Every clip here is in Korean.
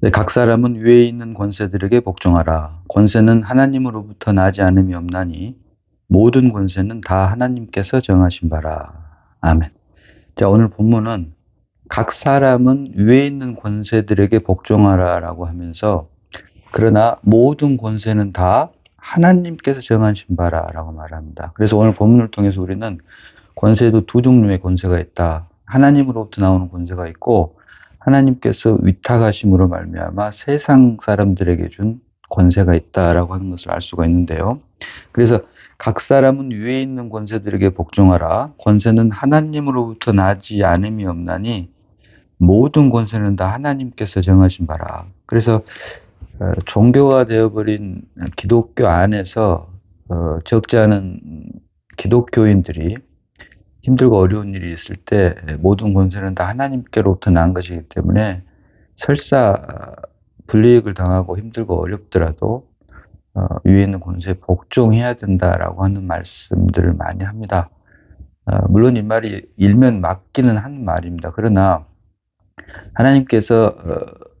네, 각 사람은 위에 있는 권세들에게 복종하라. 권세는 하나님으로부터 나지 않음이 없나니 모든 권세는 다 하나님께서 정하신 바라. 아멘. 자, 오늘 본문은 각 사람은 위에 있는 권세들에게 복종하라라고 하면서 그러나 모든 권세는 다 하나님께서 정하신 바라라고 말합니다. 그래서 오늘 본문을 통해서 우리는 권세도 두 종류의 권세가 있다. 하나님으로부터 나오는 권세가 있고 하나님께서 위탁하심으로 말미암아 세상 사람들에게 준 권세가 있다라고 하는 것을 알 수가 있는데요. 그래서 각 사람은 위에 있는 권세들에게 복종하라. 권세는 하나님으로부터 나지 않음이 없나니 모든 권세는 다 하나님께서 정하신 바라. 그래서 종교화되어버린 기독교 안에서 적지 않은 기독교인들이 힘들고 어려운 일이 있을 때 모든 권세는 다 하나님께로부터 난 것이기 때문에 설사 불이익을 당하고 힘들고 어렵더라도 위에 있는 권세에 복종해야 된다라고 하는 말씀들을 많이 합니다. 물론 이 말이 일면 맞기는 한 말입니다. 그러나 하나님께서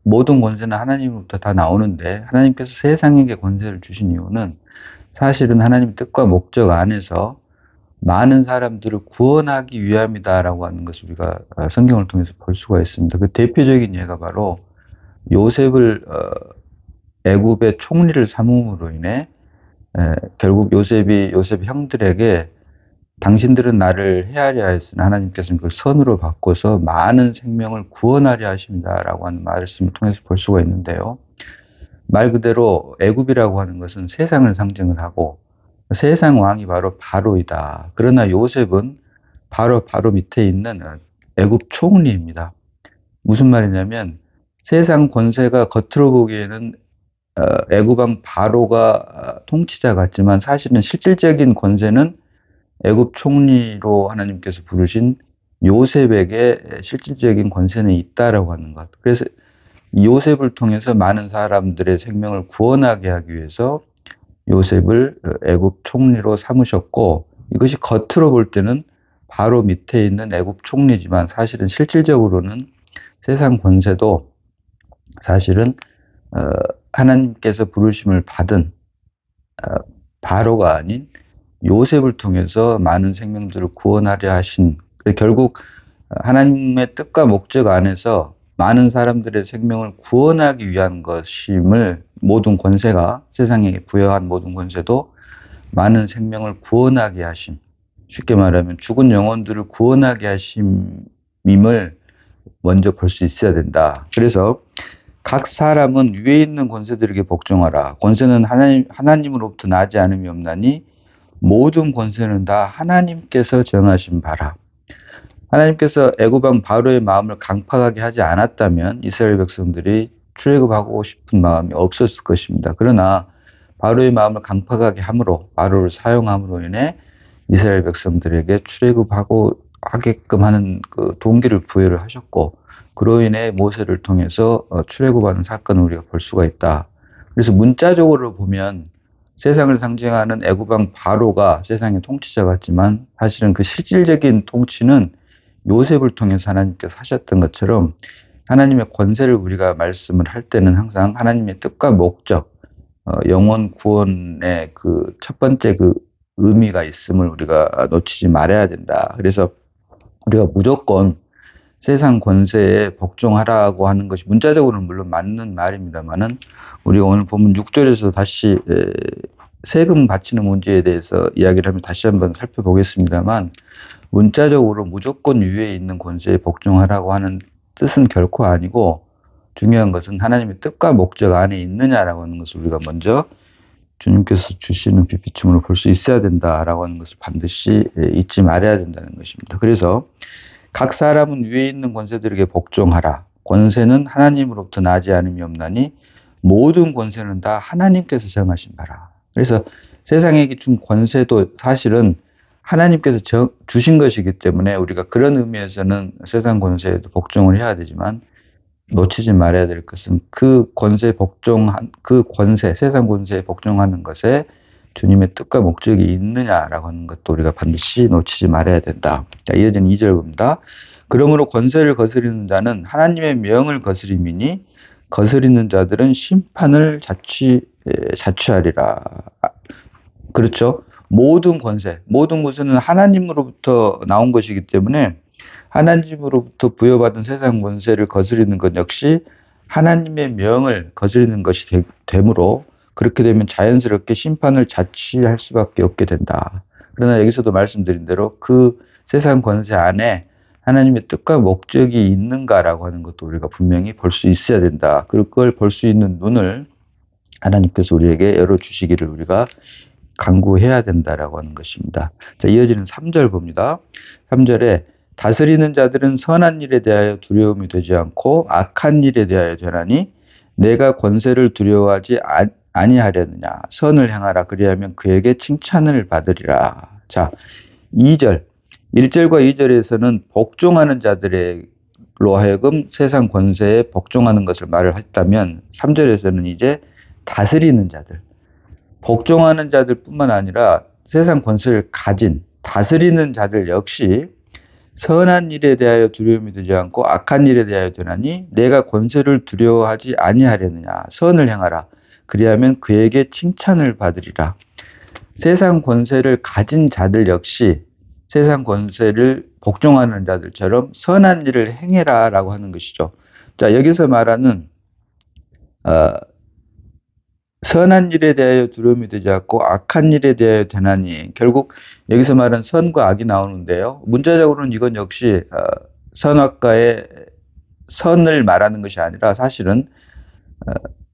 모든 권세는 하나님으로부터 다 나오는데 하나님께서 세상에게 권세를 주신 이유는 사실은 하나님 뜻과 목적 안에서 많은 사람들을 구원하기 위함이다라고 하는 것을 우리가 성경을 통해서 볼 수가 있습니다. 그 대표적인 예가 바로 요셉을 애굽의 총리를 삼음으로 인해 결국 요셉 형들에게 당신들은 나를 헤아려 하였으나 하나님께서는 그걸 선으로 바꿔서 많은 생명을 구원하려 하십니다라고 하는 말씀을 통해서 볼 수가 있는데요. 말 그대로 애굽이라고 하는 것은 세상을 상징을 하고 세상 왕이 바로 바로이다. 그러나 요셉은 바로 밑에 있는 애굽 총리입니다. 무슨 말이냐면 세상 권세가 겉으로 보기에는 애굽 왕 바로가 통치자 같지만 사실은 실질적인 권세는 애굽 총리로 하나님께서 부르신 요셉에게 실질적인 권세는 있다라고 하는 것. 그래서 요셉을 통해서 많은 사람들의 생명을 구원하게 하기 위해서 요셉을 애굽 총리로 삼으셨고 이것이 겉으로 볼 때는 바로 밑에 있는 애굽 총리지만 사실은 실질적으로는 세상 권세도 사실은 하나님께서 부르심을 받은 바로가 아닌 요셉을 통해서 많은 생명들을 구원하려 하신 결국 하나님의 뜻과 목적 안에서 많은 사람들의 생명을 구원하기 위한 것임을 모든 권세가 세상에 부여한 모든 권세도 많은 생명을 구원하게 하심 쉽게 말하면 죽은 영혼들을 구원하게 하심임을 먼저 볼 수 있어야 된다. 그래서 각 사람은 위에 있는 권세들에게 복종하라. 권세는 하나님으로부터 나지 않음이 없나니 모든 권세는 다 하나님께서 정하신 바라. 하나님께서 애굽 왕 바로의 마음을 강팍하게 하지 않았다면 이스라엘 백성들이 출애굽하고 싶은 마음이 없었을 것입니다. 그러나 바로의 마음을 강팍하게 함으로 바로를 사용함으로 인해 이스라엘 백성들에게 출애굽하고 하게끔 하는 그 동기를 부여를 하셨고 그로 인해 모세를 통해서 출애굽하는 사건을 우리가 볼 수가 있다. 그래서 문자적으로 보면 세상을 상징하는 애굽 왕 바로가 세상의 통치자 같지만 사실은 그 실질적인 통치는 요셉을 통해서 하나님께서 하셨던 것처럼 하나님의 권세를 우리가 말씀을 할 때는 항상 하나님의 뜻과 목적, 영원 구원의 그 첫 번째 그 의미가 있음을 우리가 놓치지 말아야 된다. 그래서 우리가 무조건 세상 권세에 복종하라고 하는 것이 문자적으로는 물론 맞는 말입니다만은 우리가 오늘 본문 6절에서 다시 세금 바치는 문제에 대해서 이야기를 하면 다시 한번 살펴보겠습니다만 문자적으로 무조건 위에 있는 권세에 복종하라고 하는 뜻은 결코 아니고 중요한 것은 하나님의 뜻과 목적 안에 있느냐라고 하는 것을 우리가 먼저 주님께서 주시는 빛비춤으로 볼 수 있어야 된다라고 하는 것을 반드시 잊지 말아야 된다는 것입니다. 그래서 각 사람은 위에 있는 권세들에게 복종하라. 권세는 하나님으로부터 나지 않음이 없나니 모든 권세는 다 하나님께서 정하신 바라. 그래서 세상에게 준 권세도 사실은 하나님께서 주신 것이기 때문에 우리가 그런 의미에서는 세상 권세에도 복종을 해야 되지만 놓치지 말아야 될 것은 그 권세에 세상 권세에 복종하는 것에 주님의 뜻과 목적이 있느냐라고 하는 것도 우리가 반드시 놓치지 말아야 된다. 자, 이어진 2절 봅니다. 그러므로 권세를 거스리는 자는 하나님의 명을 거스림이니 거스리는 자들은 심판을 자취하리라. 그렇죠? 모든 권세, 모든 것은 하나님으로부터 나온 것이기 때문에 하나님으로부터 부여받은 세상 권세를 거스리는 것 역시 하나님의 명을 거스리는 것이 되므로 그렇게 되면 자연스럽게 심판을 자취할 수밖에 없게 된다. 그러나 여기서도 말씀드린 대로 그 세상 권세 안에 하나님의 뜻과 목적이 있는가라고 하는 것도 우리가 분명히 볼 수 있어야 된다. 그걸 볼 수 있는 눈을 하나님께서 우리에게 열어주시기를 우리가 간구해야 된다라고 하는 것입니다. 자, 이어지는 3절 봅니다. 3절에 다스리는 자들은 선한 일에 대하여 두려움이 되지 않고 악한 일에 대하여 되나니 내가 권세를 두려워하지 아니하려느냐. 선을 행하라. 그리하면 그에게 칭찬을 받으리라. 자, 2절. 1절과 2절에서는 복종하는 자들로 하여금 세상 권세에 복종하는 것을 말을 했다면 3절에서는 이제 다스리는 자들, 복종하는 자들 뿐만 아니라 세상 권세를 가진 다스리는 자들 역시 선한 일에 대하여 두려움이 되지 않고 악한 일에 대하여 되나니 내가 권세를 두려워하지 아니하려느냐. 선을 행하라. 그리하면 그에게 칭찬을 받으리라. 세상 권세를 가진 자들 역시 세상 권세를 복종하는 자들처럼 선한 일을 행해라라고 하는 것이죠. 자, 여기서 말하는 선한 일에 대하여 두려움이 되지 않고 악한 일에 대하여 되나니 결국 여기서 말하는 선과 악이 나오는데요. 문자적으로는 이건 역시 선악과의 선을 말하는 것이 아니라 사실은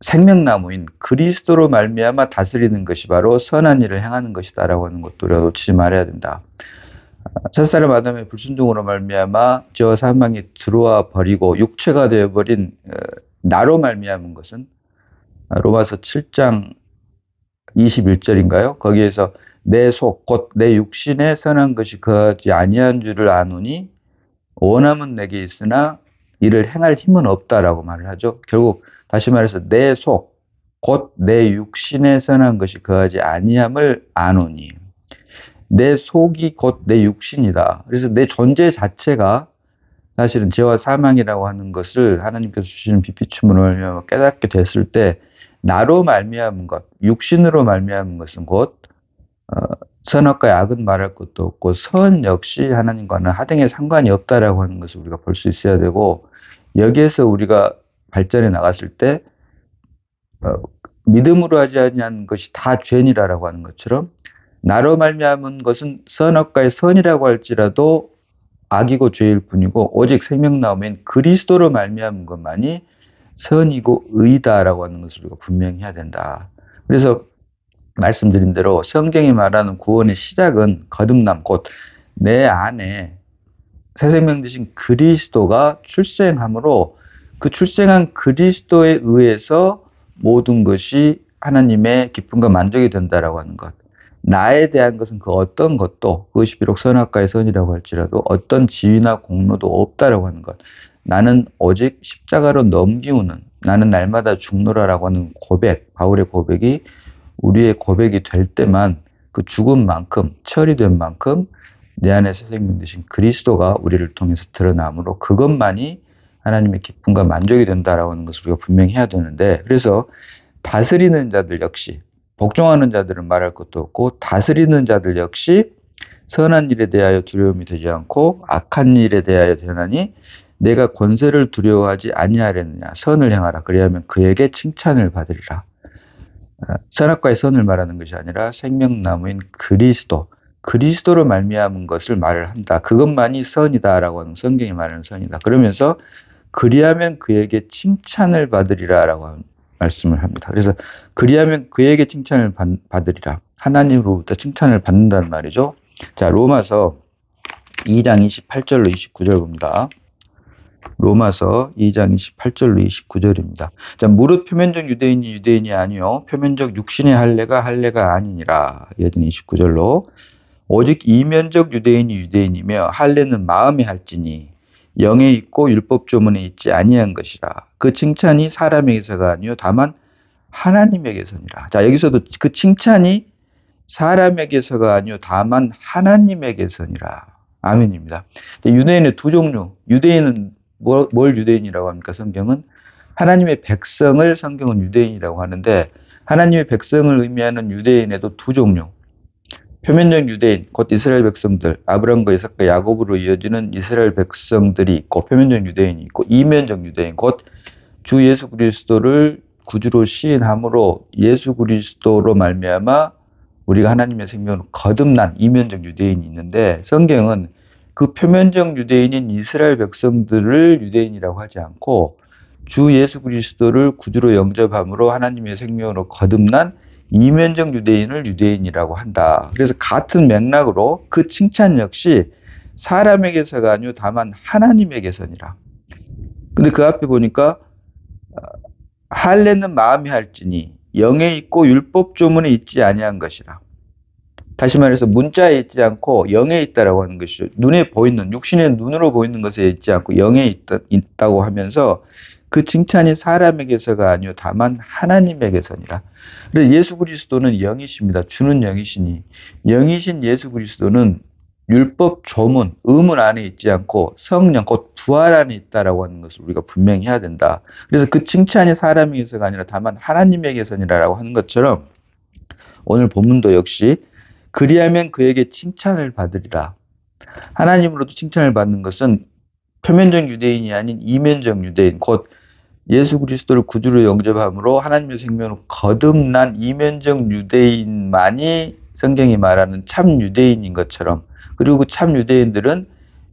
생명나무인 그리스도로 말미암아 다스리는 것이 바로 선한 일을 행하는 것이다라고 하는 것도 우리가 놓치지 말아야 된다. 첫사람 아담의 불순종으로 말미암아 저 사망에 들어와 버리고 육체가 되어버린 나로 말미암은 것은 로마서 7장 21절인가요? 거기에서 내 속 곧 내 육신에 선한 것이 거하지 아니한 줄을 아노니 원함은 내게 있으나 이를 행할 힘은 없다라고 말을 하죠. 결국 다시 말해서 내 속 곧 내 육신에 선한 것이 거하지 아니함을 아노니 내 속이 곧 내 육신이다. 그래서 내 존재 자체가 사실은 죄와 사망이라고 하는 것을 하나님께서 주시는 빛비춤으로 깨닫게 됐을 때 나로 말미암은 것, 육신으로 말미암은 것은 곧 선악과 악은 말할 것도 없고 선 역시 하나님과는 하등의 상관이 없다라고 하는 것을 우리가 볼 수 있어야 되고 여기에서 우리가 발전해 나갔을 때 믿음으로 하지 아니한 것이 다 죄니라라고 하는 것처럼 나로 말미암은 것은 선악과의 선이라고 할지라도 악이고 죄일 뿐이고 오직 생명나무인 그리스도로 말미암은 것만이 선이고 의다라고 하는 것을 우리가 분명히 해야 된다. 그래서 말씀드린 대로 성경이 말하는 구원의 시작은 거듭남, 곧 내 안에 새 생명 되신 그리스도가 출생함으로 그 출생한 그리스도에 의해서 모든 것이 하나님의 기쁨과 만족이 된다라고 하는 것. 나에 대한 것은 그 어떤 것도 그것이 비록 선악과의 선이라고 할지라도 어떤 지위나 공로도 없다라고 하는 것. 나는 오직 십자가로 넘기우는 나는 날마다 죽노라라고 하는 고백, 바울의 고백이 우리의 고백이 될 때만 그 죽음만큼 처리된 만큼 내 안에 새 생명 되신 그리스도가 우리를 통해서 드러나므로 그것만이 하나님의 기쁨과 만족이 된다라고 하는 것을 우리가 분명히 해야 되는데 그래서 다스리는 자들 역시 복종하는 자들은 말할 것도 없고 다스리는 자들 역시 선한 일에 대하여 두려움이 되지 않고 악한 일에 대하여 되나니 내가 권세를 두려워하지 아니하려느냐 선을 행하라 그리하면 그에게 칭찬을 받으리라. 선악과의 선을 말하는 것이 아니라 생명나무인 그리스도로 말미암은 것을 말을 한다. 그것만이 선이다라고 하는 성경이 말하는 선이다. 그러면서 그리하면 그에게 칭찬을 받으리라라고 하는 말씀을 합니다. 그래서 그리하면 그에게 칭찬을 받으리라. 하나님으로부터 칭찬을 받는다는 말이죠. 자, 로마서 2장 28절로 29절 봅니다. 로마서 2장 28절로 29절입니다. 자, 무릇 표면적 유대인이 유대인이 아니요 표면적 육신의 할례가 아니니라. 이어지는 29절로 오직 이면적 유대인이 유대인이며 할례는 마음에 할지니 영에 있고 율법 조문에 있지 아니한 것이라. 그 칭찬이 사람에게서가 아니요 다만 하나님에게서니라. 자, 여기서도 그 칭찬이 사람에게서가 아니요 다만 하나님에게서니라. 아멘입니다. 유대인의 두 종류. 유대인은 뭘 유대인이라고 합니까? 성경은 하나님의 백성을 성경은 유대인이라고 하는데 하나님의 백성을 의미하는 유대인에도 두 종류. 표면적 유대인, 곧 이스라엘 백성들, 아브라함과 이삭과 야곱으로 이어지는 이스라엘 백성들이 있고 표면적 유대인이 있고 이면적 유대인, 곧 주 예수 그리스도를 구주로 시인함으로 예수 그리스도로 말미암아 우리가 하나님의 생명을 거듭난 이면적 유대인이 있는데 성경은 그 표면적 유대인인 이스라엘 백성들을 유대인이라고 하지 않고 주 예수 그리스도를 구주로 영접함으로 하나님의 생명으로 거듭난 이면적 유대인을 유대인이라고 한다. 그래서 같은 맥락으로 그 칭찬 역시 사람에게서가 아니요 다만 하나님에게서니라. 근데 그 앞에 보니까 할례는 마음이 할지니 영에 있고 율법 조문에 있지 아니한 것이라. 다시 말해서 문자에 있지 않고 영에 있다라고 하는 것이죠. 눈에 보이는 육신의 눈으로 보이는 것에 있지 않고 영에 있다고 하면서 그 칭찬이 사람에게서가 아니요 다만 하나님에게서니라. 그래서 예수 그리스도는 영이십니다. 주는 영이시니 영이신 예수 그리스도는 율법 조문, 의문 안에 있지 않고 성령, 곧 부활 안에 있다라고 하는 것을 우리가 분명히 해야 된다. 그래서 그 칭찬이 사람에게서가 아니라 다만 하나님에게서니라고 하는 것처럼 오늘 본문도 역시 그리하면 그에게 칭찬을 받으리라. 하나님으로도 칭찬을 받는 것은 표면적 유대인이 아닌 이면적 유대인, 곧 예수 그리스도를 구주로 영접함으로 하나님의 생명으로 거듭난 이면적 유대인만이 성경이 말하는 참 유대인인 것처럼, 그리고 그 참 유대인들은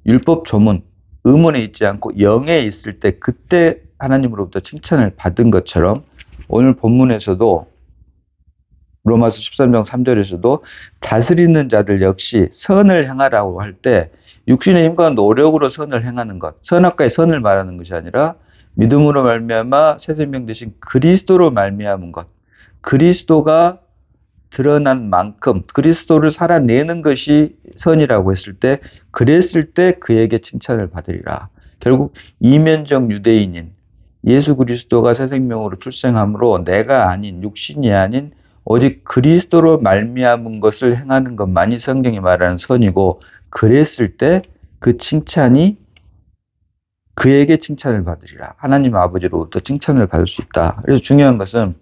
율법 조문, 의문에 있지 않고 영에 있을 때 그때 하나님으로부터 칭찬을 받은 것처럼 오늘 본문에서도 로마서 13장 3절에서도 다스리는 자들 역시 선을 행하라고 할 때 육신의 힘과 노력으로 선을 행하는 것, 선악과의 선을 말하는 것이 아니라 믿음으로 말미암아 새 생명 되신 그리스도로 말미암은 것, 그리스도가 드러난 만큼 그리스도를 살아내는 것이 선이라고 했을 때 그랬을 때 그에게 칭찬을 받으리라. 결국 이면적 유대인인 예수 그리스도가 새 생명으로 출생함으로 내가 아닌 육신이 아닌 오직 그리스도로 말미암은 것을 행하는 것만이 성경이 말하는 선이고 그랬을 때 그 칭찬이 그에게 칭찬을 받으리라. 하나님 아버지로부터 칭찬을 받을 수 있다. 그래서 중요한 것은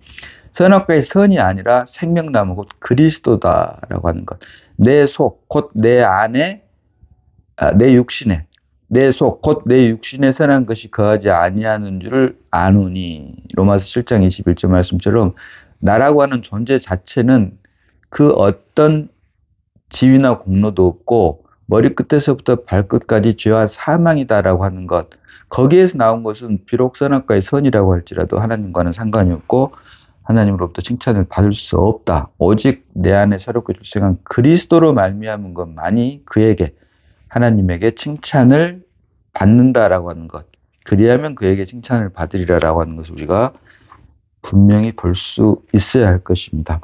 선악과의 선이 아니라 생명나무 곧 그리스도다라고 하는 것. 내 속, 곧 내 안에, 내 육신에, 내 속, 곧 내 육신에 선한 것이 거하지 아니하는 줄을 아노니. 로마서 7장 21절 말씀처럼 나라고 하는 존재 자체는 그 어떤 지위나 공로도 없고 머리끝에서부터 발끝까지 죄와 사망이다라고 하는 것. 거기에서 나온 것은 비록 선악과의 선이라고 할지라도 하나님과는 상관이 없고 하나님으로부터 칭찬을 받을 수 없다. 오직 내 안에 새롭게 출생한 그리스도로 말미암은 것만이 그에게 하나님에게 칭찬을 받는다라고 하는 것. 그리하면 그에게 칭찬을 받으리라라고 하는 것을 우리가 분명히 볼 수 있어야 할 것입니다.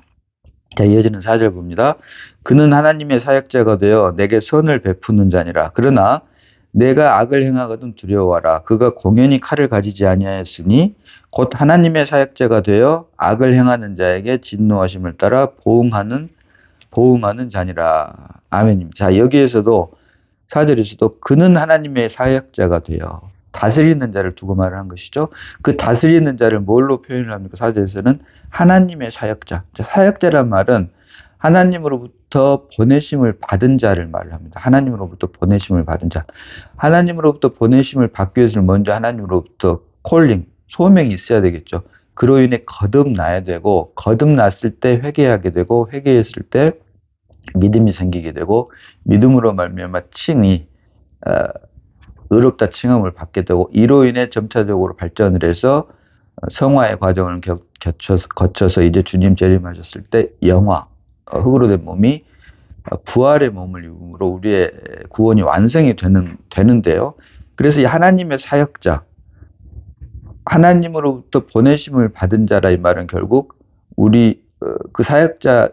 자, 이어지는 4절 봅니다. 그는 하나님의 사역자가 되어 내게 선을 베푸는 자니라. 그러나 내가 악을 행하거든 두려워하라. 그가 공연히 칼을 가지지 아니하였으니 곧 하나님의 사역자가 되어 악을 행하는 자에게 진노하심을 따라 보응하는 자니라. 아멘입니다. 자, 여기에서도 4절에서도 그는 하나님의 사역자가 되어 다스리는 자를 두고 말을 한 것이죠. 그 다스리는 자를 뭘로 표현을 합니까? 4절에서는 하나님의 사역자. 사역자란 말은 하나님으로부터 보내심을 받은 자를 말을 합니다. 하나님으로부터 보내심을 받은 자. 하나님으로부터 보내심을 받기 위해서는 먼저 하나님으로부터 콜링, 소명이 있어야 되겠죠. 그로 인해 거듭나야 되고 거듭났을 때 회개하게 되고 회개했을 때 믿음이 생기게 되고 믿음으로 말미암아 칭이 의롭다 칭함을 받게 되고 이로 인해 점차적으로 발전을 해서 성화의 과정을 거쳐서 이제 주님 재림하셨을 때 영화, 흙으로 된 몸이 부활의 몸을 입음으로 우리의 구원이 완성이 되는데요. 그래서 이 하나님의 사역자, 하나님으로부터 보내심을 받은 자라 이 말은 결국 우리 그 사역자의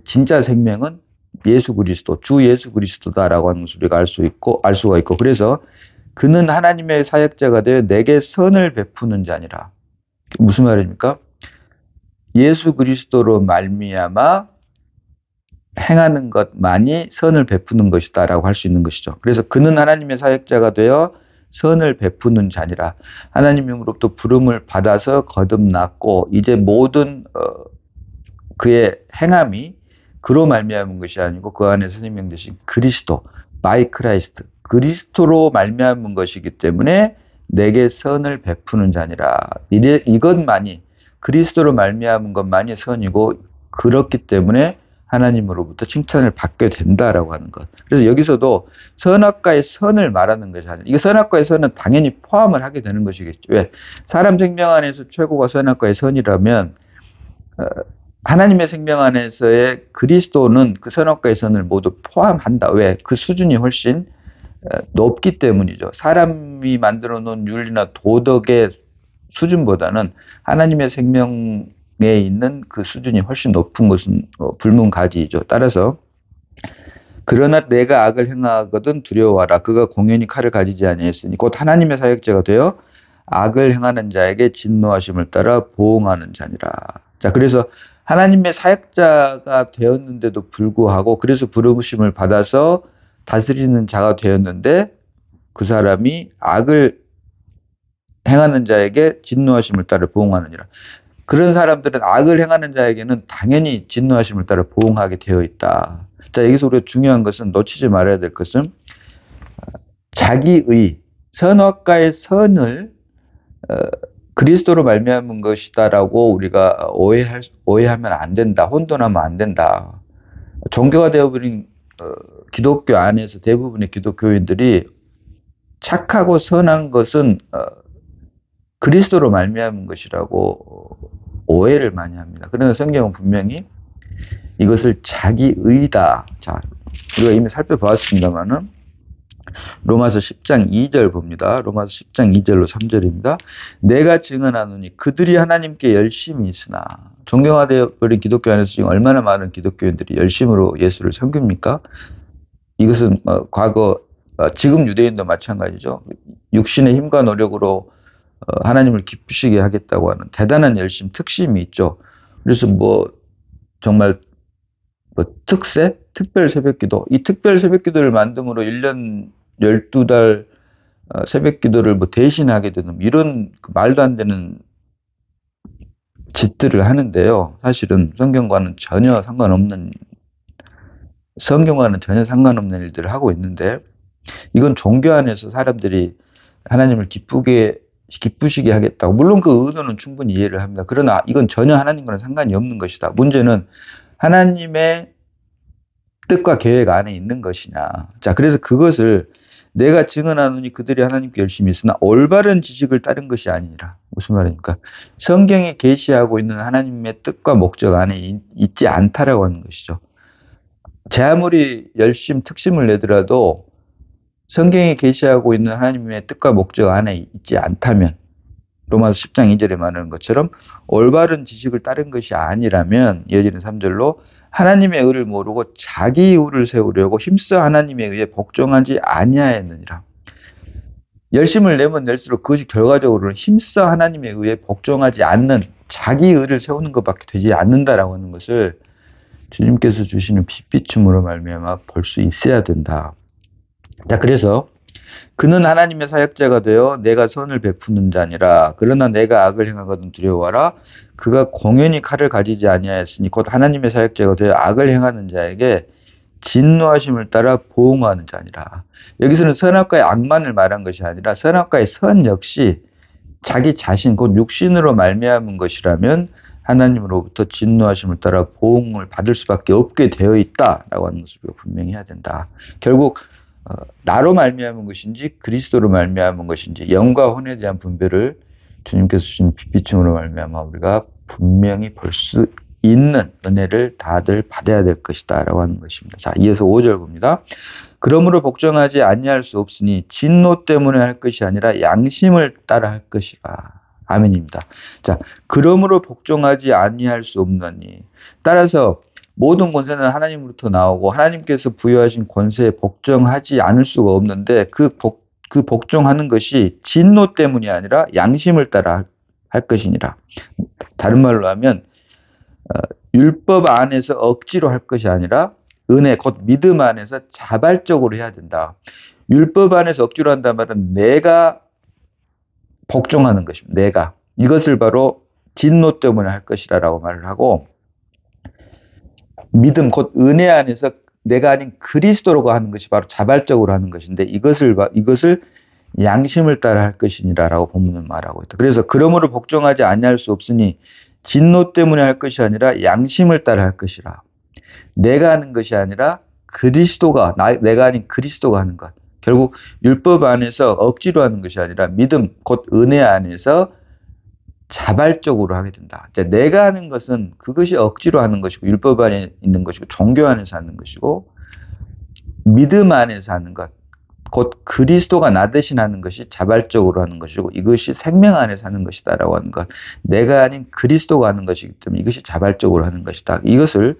진짜 생명은 예수 그리스도, 주 예수 그리스도다라고 하는 것을 우리가 알 수가 있고 그래서 그는 하나님의 사역자가 되어 내게 선을 베푸는 자니라. 무슨 말입니까? 예수 그리스도로 말미암아 행하는 것만이 선을 베푸는 것이다라고 할 수 있는 것이죠. 그래서 그는 하나님의 사역자가 되어 선을 베푸는 자니라. 하나님으로부터 부름을 받아서 거듭났고 이제 모든 그의 행함이 그로 말미암은 것이 아니고 그 안에서 생명되신 그리스도, by Christ, 그리스도로 말미암은 것이기 때문에 내게 선을 베푸는 자니라. 이것만이 그리스도로 말미암은 것만이 선이고 그렇기 때문에 하나님으로부터 칭찬을 받게 된다라고 하는 것. 그래서 여기서도 선악과의 선을 말하는 것이 아니라, 이게 선악과의 선은 당연히 포함을 하게 되는 것이겠죠. 왜? 사람 생명 안에서 최고가 선악과의 선이라면 하나님의 생명 안에서의 그리스도는 그 선악과의 선을 모두 포함한다. 왜? 그 수준이 훨씬 높기 때문이죠. 사람이 만들어 놓은 윤리나 도덕의 수준보다는 하나님의 생명에 있는 그 수준이 훨씬 높은 것은 불문가지이죠. 따라서 그러나 내가 악을 행하거든 두려워하라. 그가 공연히 칼을 가지지 아니했으니 곧 하나님의 사역자가 되어 악을 행하는 자에게 진노하심을 따라 보응하는 자니라. 자, 그래서 하나님의 사역자가 되었는데도 불구하고 그래서 부르심을 받아서 다스리는 자가 되었는데 그 사람이 악을 행하는 자에게 진노하심을 따라 보응하느니라. 그런 사람들은 악을 행하는 자에게는 당연히 진노하심을 따라 보응하게 되어 있다. 자, 여기서 우리가 중요한 것은 놓치지 말아야 될 것은 자기의 선악과의 선을 그리스도로 말미암은 것이다라고 우리가 오해하면 안 된다. 혼돈하면 안 된다. 종교가 되어버린 기독교 안에서 대부분의 기독교인들이 착하고 선한 것은 그리스도로 말미암은 것이라고 오해를 많이 합니다. 그러나 성경은 분명히 이것을 자기의다. 자, 우리가 이미 살펴보았습니다만은 로마서 10장 2절 봅니다. 로마서 10장 2절로 3절입니다. 내가 증언하노니 그들이 하나님께 열심히 있으나 존경화되어 버린 기독교 안에서 지금 얼마나 많은 기독교인들이 열심으로 예수를 섬깁니까? 이것은 과거 지금 유대인도 마찬가지죠. 육신의 힘과 노력으로 하나님을 기쁘시게 하겠다고 하는 대단한 열심, 특심이 있죠. 그래서 정말 특세? 특별 새벽기도. 이 특별 새벽기도를 만듦으로 1년 12달 새벽기도를 대신하게 되는 이런 말도 안 되는 짓들을 하는데요. 사실은 성경과는 전혀 상관없는 일들을 하고 있는데 이건 종교 안에서 사람들이 하나님을 기쁘시게 하겠다고. 물론 그 의도는 충분히 이해를 합니다. 그러나 이건 전혀 하나님과는 상관이 없는 것이다. 문제는 하나님의 뜻과 계획 안에 있는 것이냐. 자, 그래서 그것을 내가 증언하노니 그들이 하나님께 열심히 있으나 올바른 지식을 따른 것이 아니니라. 무슨 말입니까? 성경에 계시하고 있는 하나님의 뜻과 목적 안에 있지 않다라고 하는 것이죠. 제 아무리 특심을 내더라도 성경에 계시하고 있는 하나님의 뜻과 목적 안에 있지 않다면 로마서 10장 2절에 말하는 것처럼 올바른 지식을 따른 것이 아니라면 이어지는 3절로 하나님의 의를 모르고 자기 의를 세우려고 힘써 하나님에 의해 복종하지 아니하였느니라. 열심을 내면 낼수록 그것이 결과적으로는 힘써 하나님에 의해 복종하지 않는 자기 의를 세우는 것밖에 되지 않는다라고 하는 것을 주님께서 주시는 빛비춤으로 말미암아 볼 수 있어야 된다. 자, 그래서 그는 하나님의 사역자가 되어 내가 선을 베푸는 자니라. 그러나 내가 악을 행하거든 두려워하라. 그가 공연히 칼을 가지지 아니하였으니 곧 하나님의 사역자가 되어 악을 행하는 자에게 진노하심을 따라 보응하는 자니라. 여기서는 선악과의 악만을 말한 것이 아니라 선악과의 선 역시 자기 자신 곧 육신으로 말미암은 것이라면 하나님으로부터 진노하심을 따라 보응을 받을 수밖에 없게 되어 있다라고 하는 것을 우리가 분명히 해야 된다. 결국 나로 말미암은 것인지 그리스도로 말미암은 것인지 영과 혼에 대한 분별을 주님께서 주신 빛비춤으로 말미암아 우리가 분명히 볼 수 있는 은혜를 다들 받아야 될 것이다 라고 하는 것입니다. 자, 이어서 5절 봅니다. 그러므로 복종하지 아니할 수 없으니 진노 때문에 할 것이 아니라 양심을 따라 할 것이라. 아멘입니다. 자, 그러므로 복종하지 아니할 수 없나니. 따라서 모든 권세는 하나님으로부터 나오고 하나님께서 부여하신 권세에 복종하지 않을 수가 없는데 그 복종하는 것이 진노 때문이 아니라 양심을 따라 할 것이니라. 다른 말로 하면 율법 안에서 억지로 할 것이 아니라 은혜 곧 믿음 안에서 자발적으로 해야 된다. 율법 안에서 억지로 한단 말은 내가 복종하는 것입니다. 내가. 이것을 바로 진노 때문에 할 것이라고 말을 하고, 믿음, 곧 은혜 안에서 내가 아닌 그리스도로가 하는 것이 바로 자발적으로 하는 것인데, 이것을 양심을 따라 할 것이니라라고 본문은 말하고 있다. 그래서 그러므로 복종하지 아니할 수 없으니 진노 때문에 할 것이 아니라 양심을 따라 할 것이라. 내가 하는 것이 아니라 그리스도가, 내가 아닌 그리스도가 하는 것. 결국 율법 안에서 억지로 하는 것이 아니라 믿음, 곧 은혜 안에서 자발적으로 하게 된다. 내가 하는 것은 그것이 억지로 하는 것이고, 율법 안에 있는 것이고, 종교 안에서 하는 것이고, 믿음 안에서 하는 것, 곧 그리스도가 나 대신 하는 것이 자발적으로 하는 것이고, 이것이 생명 안에서 하는 것이다라고 하는 것. 내가 아닌 그리스도가 하는 것이기 때문에 이것이 자발적으로 하는 것이다. 이것을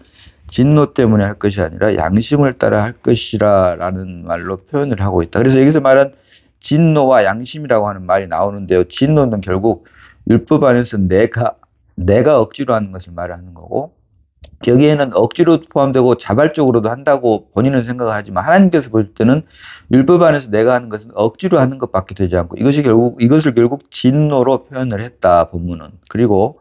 진노 때문에 할 것이 아니라 양심을 따라 할 것이라는 말로 표현을 하고 있다. 그래서 여기서 말한 진노와 양심이라고 하는 말이 나오는데요. 진노는 결국 율법 안에서 내가 억지로 하는 것을 말하는 거고, 여기에는 억지로 포함되고 자발적으로도 한다고 본인은 생각을 하지만, 하나님께서 볼 때는 율법 안에서 내가 하는 것은 억지로 하는 것밖에 되지 않고, 이것을 결국 진노로 표현을 했다, 본문은. 그리고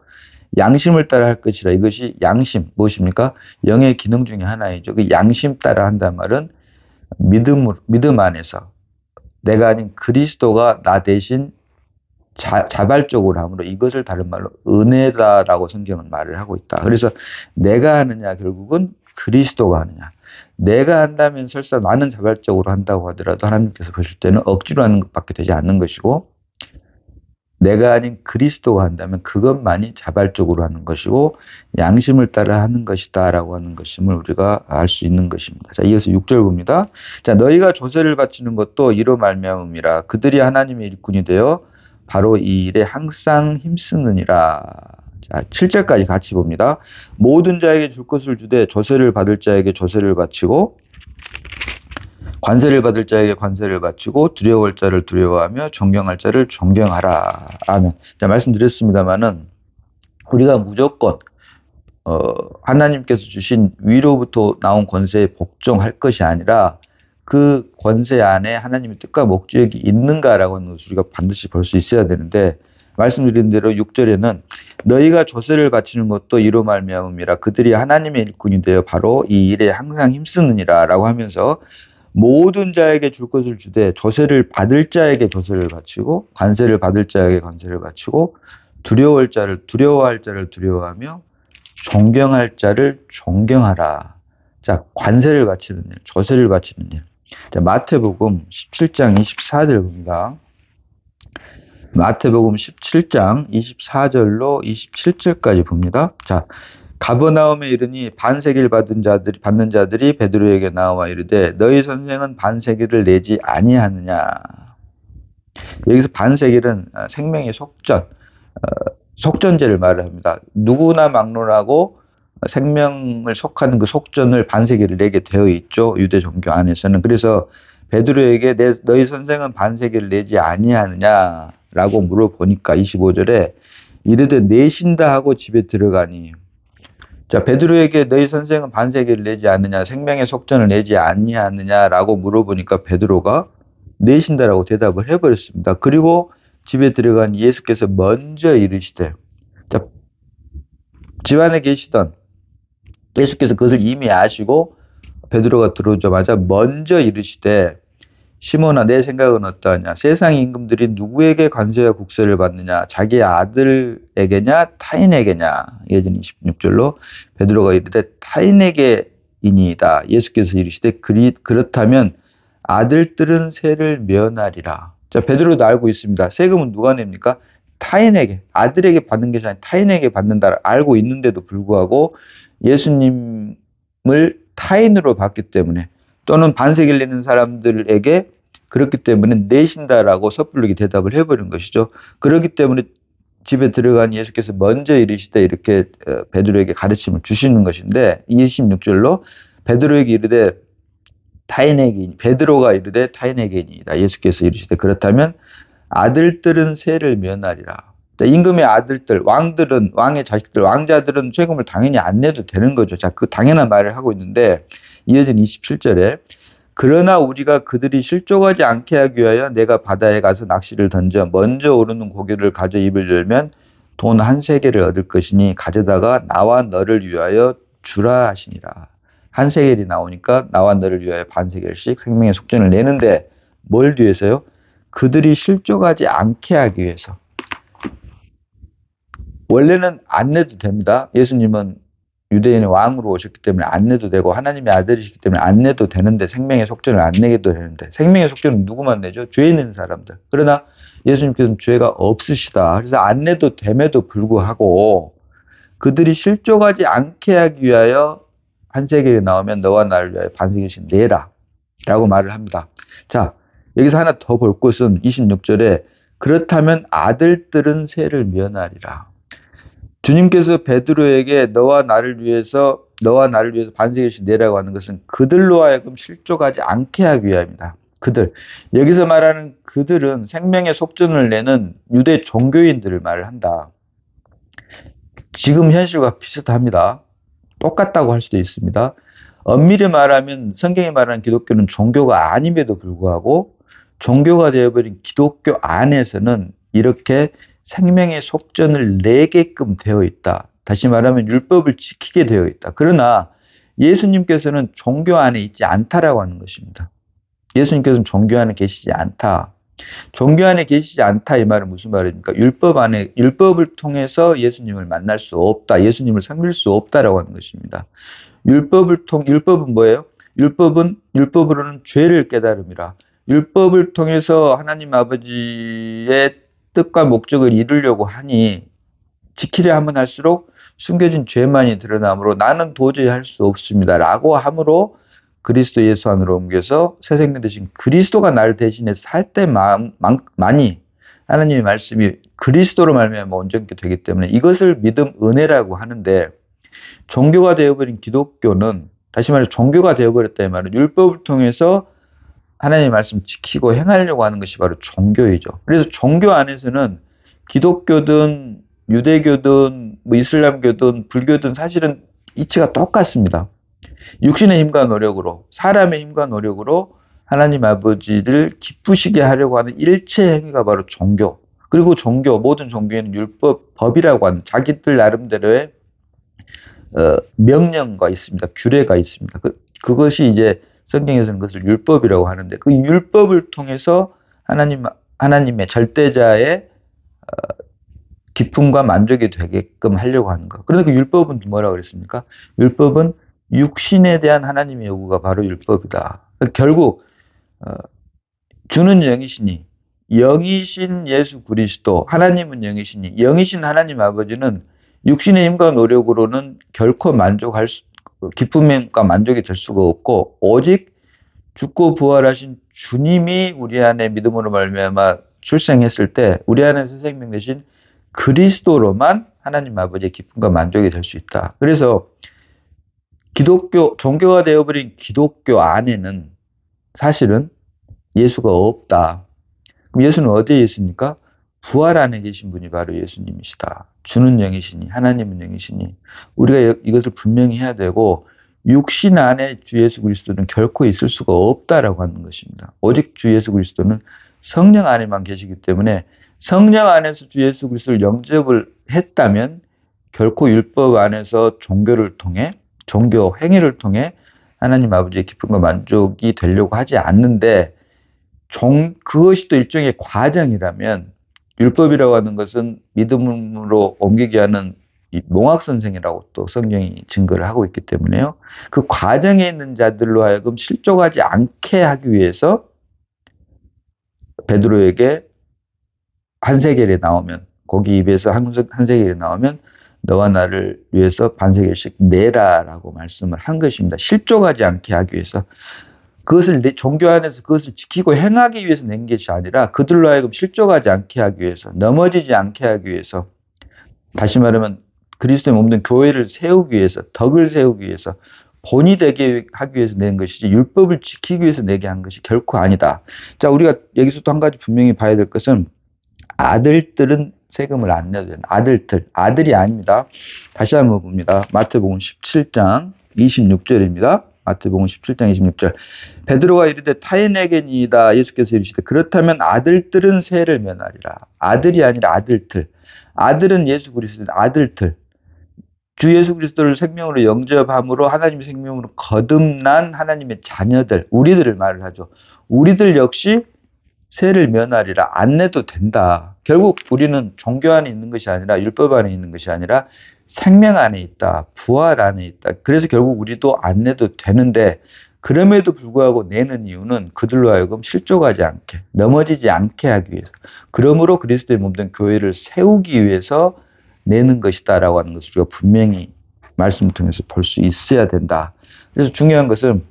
양심을 따라 할 것이라. 이것이 양심, 무엇입니까? 영의 기능 중에 하나이죠. 그 양심 따라 한다는 말은 믿음 안에서 내가 아닌 그리스도가 나 대신 자발적으로 함으로, 이것을 다른 말로 은혜다라고 성경은 말을 하고 있다. 그래서 내가 하느냐, 결국은 그리스도가 하느냐. 내가 한다면 설사 나는 자발적으로 한다고 하더라도 하나님께서 보실 때는 억지로 하는 것밖에 되지 않는 것이고, 내가 아닌 그리스도가 한다면 그것만이 자발적으로 하는 것이고 양심을 따라 하는 것이다 라고 하는 것임을 우리가 알 수 있는 것입니다. 자, 이어서 6절 봅니다. 자, 너희가 조세를 바치는 것도 이로 말미암음이라. 그들이 하나님의 일꾼이 되어 바로 이 일에 항상 힘쓰느니라. 자, 7절까지 같이 봅니다. 모든 자에게 줄 것을 주되 조세를 받을 자에게 조세를 바치고 관세를 받을 자에게 관세를 바치고 두려워할 자를 두려워하며 존경할 자를 존경하라. 아멘. 자, 말씀드렸습니다마는 우리가 무조건 하나님께서 주신 위로부터 나온 권세에 복종할 것이 아니라 그 권세 안에 하나님의 뜻과 목적이 있는가라고 하는 것을 우리가 반드시 볼 수 있어야 되는데, 말씀드린 대로 6절에는 너희가 조세를 바치는 것도 이로 말미암음이라. 그들이 하나님의 일꾼이 되어 바로 이 일에 항상 힘쓰느니라 라고 하면서, 모든 자에게 줄 것을 주되 조세를 받을 자에게 조세를 바치고 관세를 받을 자에게 관세를 바치고 두려워할 자를 두려워하며 존경할 자를 존경하라. 자, 관세를 바치는 일, 조세를 바치는 일. 자, 마태복음 17장 24절 봅니다. 마태복음 17장 24절로 27절까지 봅니다. 자, 가버나움에 이르니 반세기를 받는 자들이 베드로에게 나와 이르되 너희 선생은 반세기를 내지 아니하느냐. 여기서 반세기는 생명의 속전제를 말을 합니다. 누구나 막론하고 생명을 속하는 그 속전을 반세기를 내게 되어 있죠, 유대 종교 안에서는. 그래서 베드로에게 너희 선생은 반세기를 내지 아니하느냐라고 물어보니까 25절에 이르되 내신다 하고 집에 들어가니. 자, 베드로에게 너희 선생은 반세기를 내지 않느냐, 생명의 속전을 내지 아니하느냐라고 물어보니까 베드로가 내신다라고 대답을 해버렸습니다. 그리고 집에 들어간 예수께서 먼저 이르시되, 자, 집안에 계시던 예수께서 그것을 이미 아시고 베드로가 들어오자마자 먼저 이르시되 시몬아, 내 생각은 어떠하냐? 세상 임금들이 누구에게 관세와 국세를 받느냐? 자기 아들에게냐 타인에게냐? 예전 26절로 베드로가 이르되 타인에게이니이다. 예수께서 이르시되 그렇다면 아들들은 세를 면하리라. 자, 베드로도 알고 있습니다. 세금은 누가 냅니까? 타인에게, 아들에게 받는 것이 아니라 타인에게 받는다 알고 있는데도 불구하고 예수님을 타인으로 받기 때문에, 또는 반세기를 내는 사람들에게 그렇기 때문에 내신다라고 섣불리게 대답을 해버린 것이죠. 그렇기 때문에 집에 들어간 예수께서 먼저 이르시되 이렇게 베드로에게 가르침을 주시는 것인데, 26절로 베드로에게 이르되 베드로가 이르되 타인에게니이다. 예수께서 이르시되 그렇다면 아들들은 세를 면하리라. 임금의 아들들, 왕의 자식들, 왕자들은 세금을 당연히 안 내도 되는 거죠. 자, 그 당연한 말을 하고 있는데, 이어진 27절에 그러나 우리가 그들이 실족하지 않게 하기 위하여 내가 바다에 가서 낚시를 던져 먼저 오르는 고기를 가져 입을 열면 돈 한 세겔을 얻을 것이니 가져다가 나와 너를 위하여 주라 하시니라. 한 세겔이 나오니까 나와 너를 위하여 반 세겔씩 생명의 속전을 내는데 뭘 위해서요? 그들이 실족하지 않게 하기 위해서. 원래는 안 내도 됩니다. 예수님은 유대인의 왕으로 오셨기 때문에 안 내도 되고 하나님의 아들이시기 때문에 안 내도 되는데 생명의 속전을 안 내게도 되는데 생명의 속전은 누구만 내죠? 죄 있는 사람들. 그러나 예수님께서는 죄가 없으시다. 그래서 안 내도 됨에도 불구하고 그들이 실족하지 않게 하기 위하여 한 세겔이 나오면 너와 나를 위하여 반 세겔씩 내라 라고 말을 합니다. 자, 여기서 하나 더 볼 것은 26절에 그렇다면 아들들은 세를 면하리라. 주님께서 베드로에게 너와 나를 위해서 반세겔씩 내라고 하는 것은 그들로 하여금 실족하지 않게 하기 위함이다. 그들. 여기서 말하는 그들은 생명의 속전을 내는 유대 종교인들을 말을 한다. 지금 현실과 비슷합니다. 똑같다고 할 수도 있습니다. 엄밀히 말하면 성경이 말하는 기독교는 종교가 아님에도 불구하고 종교가 되어버린 기독교 안에서는 이렇게 생명의 속전을 내게끔 되어 있다. 다시 말하면 율법을 지키게 되어 있다. 그러나 예수님께서는 종교 안에 있지 않다라고 하는 것입니다. 예수님께서는 종교 안에 계시지 않다. 종교 안에 계시지 않다 이 말은 무슨 말입니까? 율법을 통해서 예수님을 만날 수 없다. 예수님을 섬길 수 없다라고 하는 것입니다. 율법은 뭐예요? 율법으로는 죄를 깨달음이라. 율법을 통해서 하나님 아버지의 뜻과 목적을 이루려고 하니 지키려 하면 할수록 숨겨진 죄만이 드러나므로 나는 도저히 할 수 없습니다. 라고 함으로 그리스도 예수 안으로 옮겨서 새 생명 되신 그리스도가 나를 대신해서 살 때만이 하나님의 말씀이 그리스도로 말미암아 온전케 되기 때문에 이것을 믿음 은혜라고 하는데 종교가 되어버린 기독교는 다시 말해 종교가 되어버렸다 이 말은 율법을 통해서 하나님의 말씀 지키고 행하려고 하는 것이 바로 종교이죠. 그래서 종교 안에서는 기독교든 유대교든 이슬람교든 불교든 사실은 이치가 똑같습니다. 육신의 힘과 노력으로 사람의 힘과 노력으로 하나님 아버지를 기쁘시게 하려고 하는 일체 행위가 바로 종교. 그리고 모든 종교에는 법이라고 하는 자기들 나름대로의 명령과 있습니다. 규례가 있습니다. 그것이 이제 성경에서는 그것을 율법이라고 하는데 그 율법을 통해서 하나님의 절대자의 기쁨과 만족이 되게끔 하려고 하는 것. 그런데 그 율법은 뭐라고 그랬습니까? 율법은 육신에 대한 하나님의 요구가 바로 율법이다. 결국 주는 영이시니 영이신 예수 그리스도 하나님은 영이시니 영이신 하나님 아버지는 육신의 힘과 노력으로는 결코 기쁨과 만족이 될 수가 없고 오직 죽고 부활하신 주님이 우리 안에 믿음으로 말미암아 출생했을 때 우리 안에 새 생명 되신 그리스도로만 하나님 아버지의 기쁨과 만족이 될 수 있다. 그래서 종교가 되어버린 기독교 안에는 사실은 예수가 없다. 그럼 예수는 어디에 있습니까? 부활 안에 계신 분이 바로 예수님이시다. 주는 영이시니 하나님은 영이시니 우리가 이것을 분명히 해야 되고 육신 안에 주 예수 그리스도는 결코 있을 수가 없다라고 하는 것입니다. 오직 주 예수 그리스도는 성령 안에만 계시기 때문에 성령 안에서 주 예수 그리스도를 영접을 했다면 결코 율법 안에서 종교 행위를 통해 하나님 아버지의 기쁨과 만족이 되려고 하지 않는데 그것이 또 일종의 과정이라면 율법이라고 하는 것은 믿음으로 옮기게 하는 농학선생이라고 또 성경이 증거를 하고 있기 때문에요. 그 과정에 있는 자들로 하여금 실족하지 않게 하기 위해서 베드로에게 한 세겔이 나오면 고기 입에서 한 세겔이 나오면 너와 나를 위해서 반 세겔씩 내라라고 말씀을 한 것입니다. 실족하지 않게 하기 위해서 종교 안에서 그것을 지키고 행하기 위해서 낸 것이 아니라 그들로 하여금 실족하지 않게 하기 위해서 넘어지지 않게 하기 위해서 다시 말하면 그리스도의 몸된 교회를 세우기 위해서 덕을 세우기 위해서 본이 되게 하기 위해서 낸 것이지 율법을 지키기 위해서 내게 한 것이 결코 아니다. 자, 우리가 여기서 또 한 가지 분명히 봐야 될 것은 아들들은 세금을 안 내도 되는 아들이 아닙니다. 다시 한번 봅니다. 마태복음 17장 26절입니다. 마태복음 17장 26절. 베드로가 이르되 타인에게니이다. 예수께서 이르시되 그렇다면 아들들은 세를 면하리라. 아들이 아니라 아들들. 아들은 예수 그리스도의 아들들. 주 예수 그리스도를 생명으로 영접함으로 하나님의 생명으로 거듭난 하나님의 자녀들, 우리들을 말을 하죠. 우리들 역시 세를 면하리라. 안 내도 된다. 결국 우리는 종교 안에 있는 것이 아니라 율법 안에 있는 것이 아니라 생명 안에 있다. 부활 안에 있다. 그래서 결국 우리도 안 내도 되는데 그럼에도 불구하고 내는 이유는 그들로 하여금 실족하지 않게, 넘어지지 않게 하기 위해서. 그러므로 그리스도의 몸된 교회를 세우기 위해서 내는 것이다라고 하는 것을 우리가 분명히 말씀을 통해서 볼 수 있어야 된다. 그래서 중요한 것은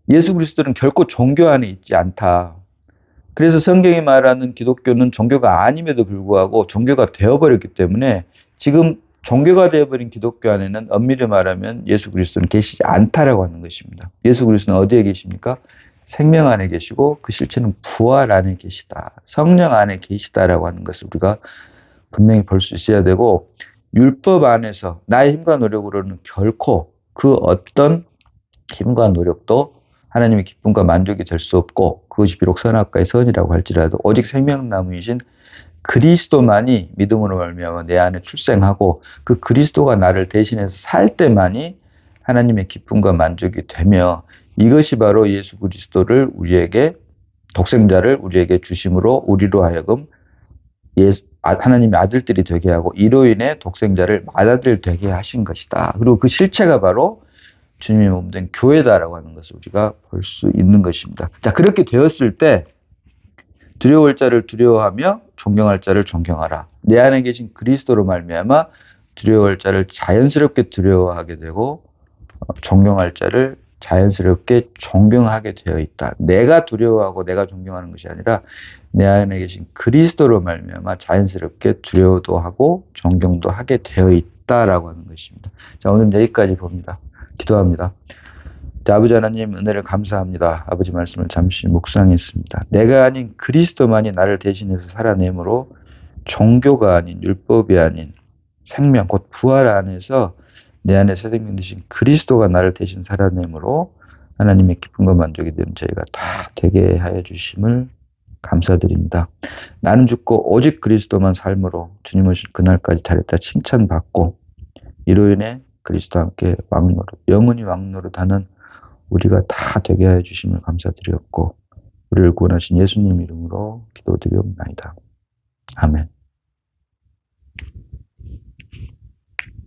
예수 그리스도는 결코 종교 안에 있지 않다. 그래서 성경이 말하는 기독교는 종교가 아님에도 불구하고 종교가 되어버렸기 때문에 지금 종교가 되어버린 기독교 안에는 엄밀히 말하면 예수 그리스도는 계시지 않다라고 하는 것입니다. 예수 그리스도는 어디에 계십니까? 생명 안에 계시고 그 실체는 부활 안에 계시다. 성령 안에 계시다라고 하는 것을 우리가 분명히 볼 수 있어야 되고 율법 안에서 나의 힘과 노력으로는 결코 그 어떤 힘과 노력도 하나님의 기쁨과 만족이 될 수 없고 그것이 비록 선악과의 선이라고 할지라도 오직 생명나무이신 그리스도만이 믿음으로 말미암아 내 안에 출생하고 그 그리스도가 나를 대신해서 살 때만이 하나님의 기쁨과 만족이 되며 이것이 바로 예수 그리스도를 우리에게 독생자를 우리에게 주심으로 우리로 하여금 하나님의 아들들이 되게 하고 이로 인해 독생자를 맏아들 되게 하신 것이다. 그리고 그 실체가 바로 주님의 몸된 교회다라고 하는 것을 우리가 볼 수 있는 것입니다. 자, 그렇게 되었을 때 두려워할 자를 두려워하며 존경할 자를 존경하라. 내 안에 계신 그리스도로 말미암아 두려워할 자를 자연스럽게 두려워하게 되고 존경할 자를 자연스럽게 존경하게 되어 있다. 내가 두려워하고 내가 존경하는 것이 아니라 내 안에 계신 그리스도로 말미암아 자연스럽게 두려워도 하고 존경도 하게 되어 있다라고 하는 것입니다. 자, 오늘 여기까지 봅니다. 기도합니다. 아버지 하나님 은혜를 감사합니다. 아버지 말씀을 잠시 묵상했습니다. 내가 아닌 그리스도만이 나를 대신해서 살아내므로 종교가 아닌 율법이 아닌 생명 곧 부활 안에서 내 안에 새 생명 되신 그리스도가 나를 대신 살아내므로 하나님의 기쁨과 만족이 되는 저희가 다 되게 하여 주심을 감사드립니다. 나는 죽고 오직 그리스도만 삶으로 주님 오실 그날까지 잘했다 칭찬받고 이로 인해 그리스도와 함께 왕노릇 영원히 왕노릇하는 우리가 다 되게 하여 주심을 감사드렸고 우리를 구원하신 예수님 이름으로 기도드리옵나이다. 아멘.